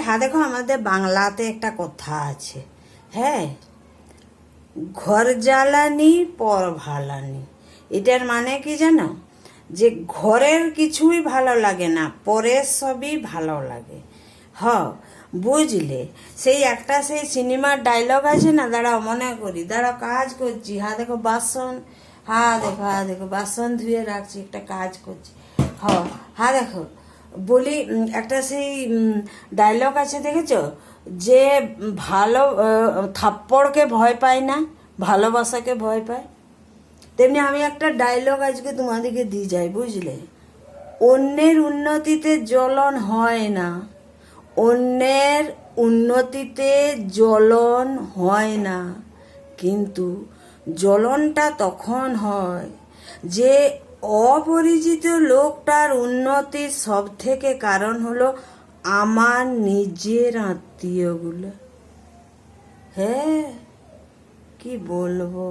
হ্যাঁ দেখো, আমাদের বাংলাতে একটা কথা আছে, হ্যাঁ, ঘর জ্বালানি পর ভালানি। এটার মানে কি জানো? যে ঘরের কিছুই ভালো লাগে না, পরের সবই ভালো লাগে। হ, বুঝলে? সেই সিনেমার ডায়লগ আছে না, দাঁড়াও মনে করি, দাঁড়াও কাজ করছি, দেখো বাসন, দেখো বাসন ধুয়ে রাখছি, একটা কাজ করছি। দেখো বলি, একটা সেই ডায়লগ আছে, দেখেছো? যে ভালো থাপ্পড়কে ভয় পায় না, ভালোবাসাকে ভয় পায়। তেমনি আমি একটা ডায়লগ আজকে তোমাদেরকে দিয়ে যাই, বুঝলে? অন্যের উন্নতিতে জ্বলন হয় না, অন্যের উন্নতিতে জ্বলন হয় না, কিন্তু জ্বলনটা তখন হয় যে অপরিচিত লোকটার উন্নতির সব থেকে কারণ হলো আমার নিজের আত্মীয়গুলো। হ্যাঁ, কি বলবো।